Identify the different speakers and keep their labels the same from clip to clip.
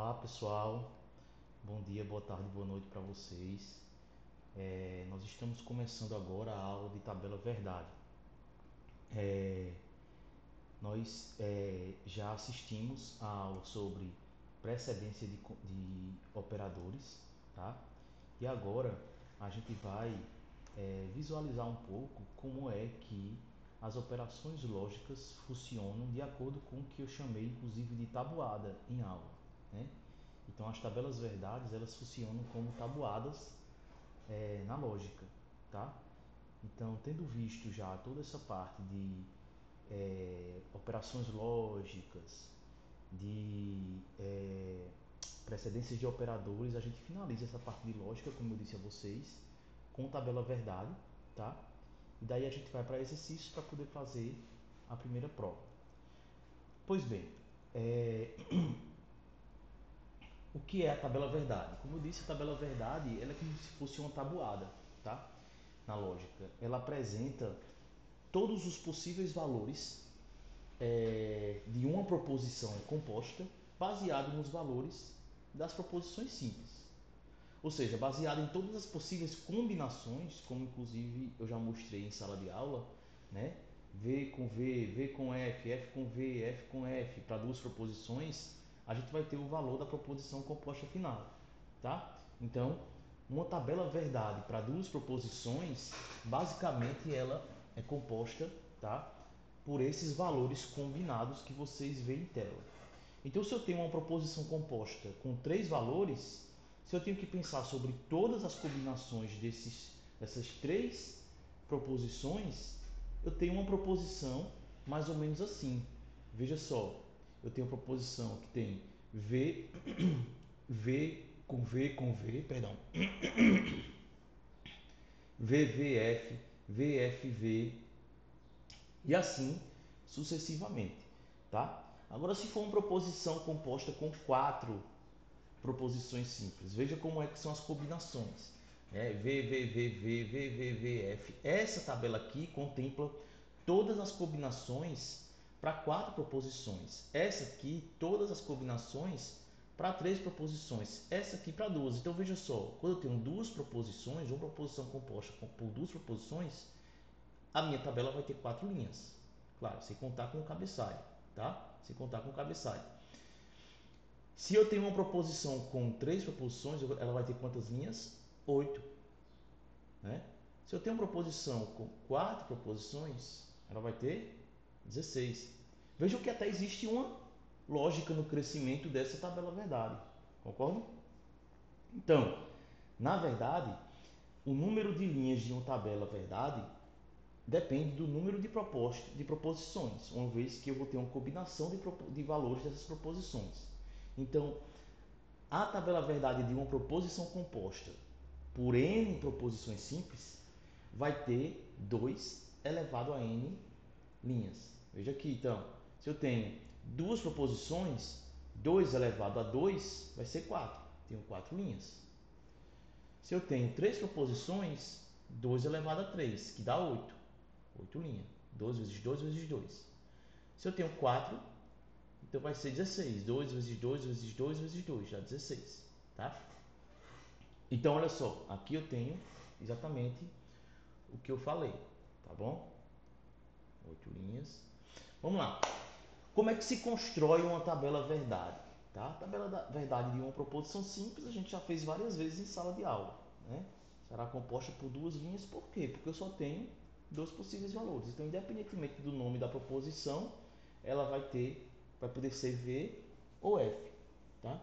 Speaker 1: Olá pessoal, bom dia, boa tarde, boa noite para vocês. Nós estamos começando agora a aula de tabela verdade. Nós já assistimos a aula sobre precedência de operadores, tá? E agora a gente vai visualizar um pouco como é que as operações lógicas funcionam de acordo com o que eu chamei inclusive de tabuada em aula, né? Então as tabelas verdades elas funcionam como tabuadas na lógica, tá? Então tendo visto já toda essa parte de operações lógicas, de precedências de operadores, a gente finaliza essa parte de lógica, como eu disse a vocês, com tabela verdade, tá? E daí a gente vai para exercícios para poder fazer a primeira prova. Pois bem, o que é a tabela verdade? Como eu disse, a tabela verdade ela é como se fosse uma tabuada, tá? Na lógica. Ela apresenta todos os possíveis valores de uma proposição composta baseado nos valores das proposições simples. Ou seja, baseado em todas as possíveis combinações, como inclusive eu já mostrei em sala de aula, né? V com V, V com F, F com V, F com F, para duas proposições, a gente vai ter o valor da proposição composta final, tá? Então, uma tabela verdade para duas proposições, basicamente ela é composta, tá? Por esses valores combinados que vocês veem em tela. Então, se eu tenho uma proposição composta com três valores, se eu tenho que pensar sobre todas as combinações dessas três proposições, eu tenho uma proposição mais ou menos assim. Veja só, eu tenho uma proposição que tem V, V com V, perdão, VVF, VFV e assim sucessivamente, tá? Agora, se for uma proposição composta com quatro proposições simples, veja como é que são as combinações. V, V, V, V, V, V, V, F. Essa tabela aqui contempla todas as combinações para quatro proposições. Essa aqui, todas as combinações para três proposições. Essa aqui para duas. Então veja só, quando eu tenho duas proposições, uma proposição composta por duas proposições, a minha tabela vai ter quatro linhas. Claro, sem contar com o cabeçalho, tá? Sem contar com o cabeçalho. Se eu tenho uma proposição com três proposições, ela vai ter quantas linhas? 8. Né? Se eu tenho uma proposição com quatro proposições, ela vai ter 16. Vejam que até existe uma lógica no crescimento dessa tabela verdade. Concordo? Então, na verdade, o número de linhas de uma tabela verdade depende do número de proposições, uma vez que eu vou ter uma combinação de valores dessas proposições. Então, a tabela verdade de uma proposição composta por n proposições simples vai ter 2 elevado a n linhas. Veja aqui, então, se eu tenho duas proposições, 2 elevado a 2 vai ser 4. Tenho 4 linhas. Se eu tenho três proposições, 2 elevado a 3, que dá 8. 8 linhas. 2 vezes 2 vezes 2. Se eu tenho 4, então vai ser 16. 2 vezes 2 vezes 2 vezes 2, dá 16. Tá? Então, olha só, aqui eu tenho exatamente o que eu falei, tá bom? 8 linhas. Vamos lá. Como é que se constrói uma tabela verdade? Tá? A tabela verdade de uma proposição simples a gente já fez várias vezes em sala de aula, né? Será composta por duas linhas, por quê? Porque eu só tenho dois possíveis valores. Então, independentemente do nome da proposição, ela vai poder ser V ou F, tá?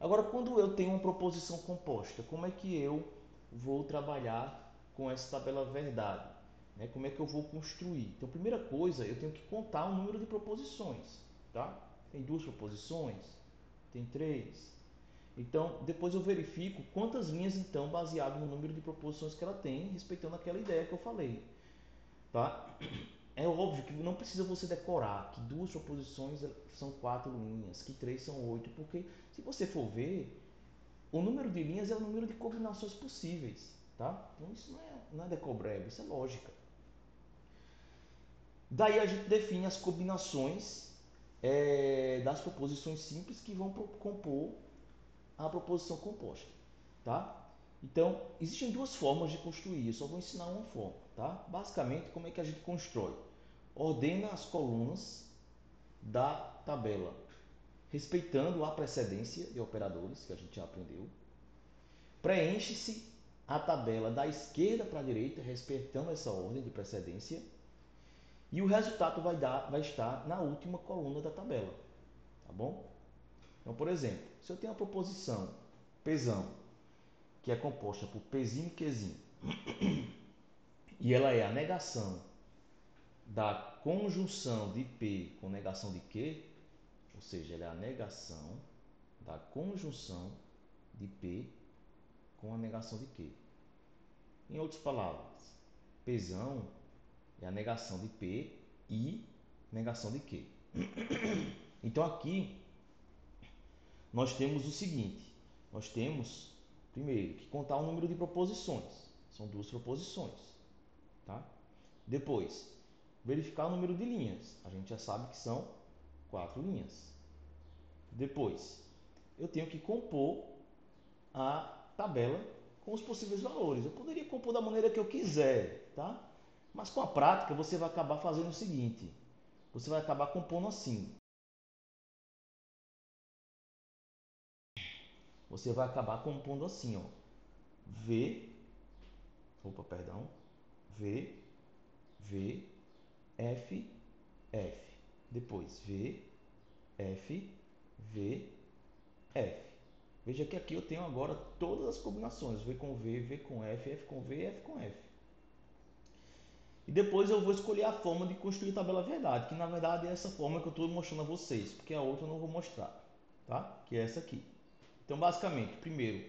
Speaker 1: Agora, quando eu tenho uma proposição composta, como é que eu vou trabalhar com essa tabela verdade? Né? Como é que eu vou construir? Então, primeira coisa, eu tenho que contar o número de proposições. Tá? Tem duas proposições? Tem três? Então, depois eu verifico quantas linhas, então, baseado no número de proposições que ela tem, respeitando aquela ideia que eu falei. Tá? É óbvio que não precisa você decorar que duas proposições são 4 linhas, que três são 8, porque se você for ver, o número de linhas é o número de combinações possíveis. Tá? Então isso não é decobreba, isso é lógica. Daí a gente define as combinações das proposições simples que vão compor a proposição composta, tá? Então, existem duas formas de construir, eu só vou ensinar uma forma, tá? Basicamente, como é que a gente constrói? Ordena as colunas da tabela, respeitando a precedência de operadores, que a gente já aprendeu. Preenche-se a tabela da esquerda para a direita, respeitando essa ordem de precedência. E o resultado vai estar na última coluna da tabela, tá bom? Então, por exemplo, se eu tenho a proposição Pzão, que é composta por Pzinho e Qzinho, e ela é a negação da conjunção de P com negação de Q, ou seja, ela é a negação da conjunção de P com a negação de Q. Em outras palavras, Pzão é a negação de P e negação de Q. Então aqui nós temos o seguinte, nós temos primeiro que contar o número de proposições, são duas proposições, tá? Depois, verificar o número de linhas, a gente já sabe que são 4 linhas. Depois, eu tenho que compor a tabela com os possíveis valores. Eu poderia compor da maneira que eu quiser, tá? Mas com a prática você vai acabar fazendo o seguinte, você vai acabar compondo assim. Você vai acabar compondo assim, ó. V, V, V, F, F. Depois V, F, V, F. Veja que aqui eu tenho agora todas as combinações. V com V, V com F, F com V, F com F. E depois eu vou escolher a forma de construir a tabela verdade, que na verdade é essa forma que eu estou mostrando a vocês, porque a outra eu não vou mostrar, tá? Que é essa aqui. Então, basicamente, primeiro,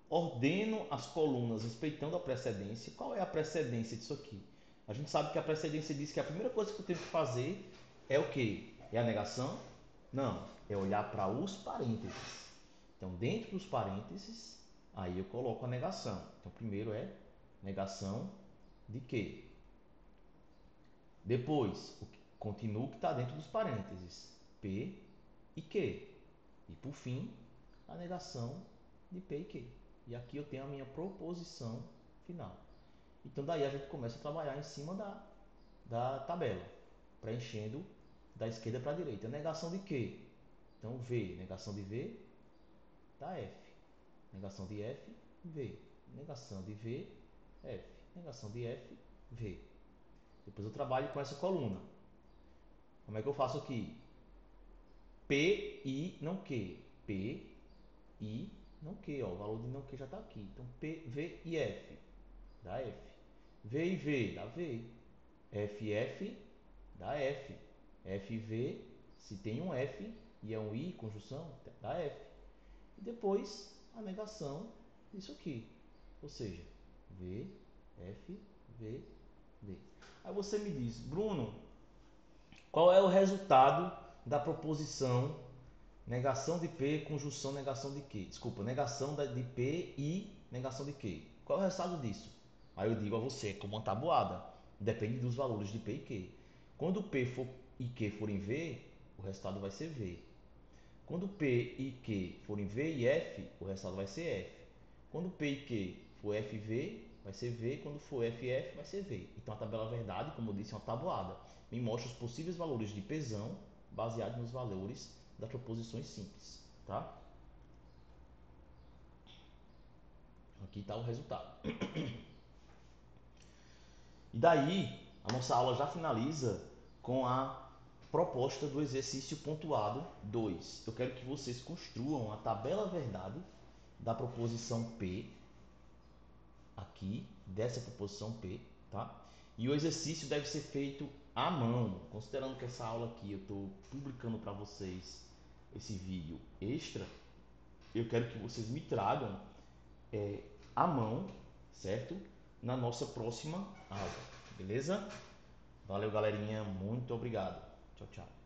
Speaker 1: ordeno as colunas respeitando a precedência. Qual é a precedência disso aqui? A gente sabe que a precedência diz que a primeira coisa que eu tenho que fazer é o quê? É a negação? Não, é olhar para os parênteses. Então, dentro dos parênteses, aí eu coloco a negação. Então, primeiro é negação de quê? Depois, continuo que está dentro dos parênteses, P e Q. E, por fim, a negação de P e Q. E aqui eu tenho a minha proposição final. Então, daí a gente começa a trabalhar em cima da tabela, preenchendo da esquerda para a direita. Negação de Q? Então, V. Negação de V, dá F. Negação de F, V. Negação de V, F. Negação de F, V. Depois eu trabalho com essa coluna. Como é que eu faço aqui? P, I, não Q. P, I, não Q. Ó, o valor de não Q já está aqui. Então, P, V e F. Dá F. V e V, dá V. F, F, dá F. F, V, se tem um F e é um I, conjunção, dá F. E depois, a negação disso aqui. Ou seja, V, F, V, V. Aí você me diz, Bruno, qual é o resultado da proposição negação de P, conjunção negação de Q? Desculpa, negação de P e negação de Q. Qual é o resultado disso? Aí eu digo a você, como uma tabuada, depende dos valores de P e Q. Quando P e Q forem V, o resultado vai ser V. Quando P e Q forem V e F, o resultado vai ser F. Quando P e Q for FV, vai ser V. Quando for FF, vai ser V. Então a tabela verdade, como eu disse, é uma tabuada. Me mostra os possíveis valores de Pzão baseados nos valores das proposições simples. Tá? Aqui está o resultado. E daí, a nossa aula já finaliza com a proposta do exercício pontuado 2. Eu quero que vocês construam a tabela verdade da proposição P, aqui, dessa proposição P, tá? E o exercício deve ser feito à mão, considerando que essa aula aqui eu estou publicando para vocês esse vídeo extra, eu quero que vocês me tragam à mão, certo? Na nossa próxima aula, beleza? Valeu, galerinha, muito obrigado. Tchau, tchau.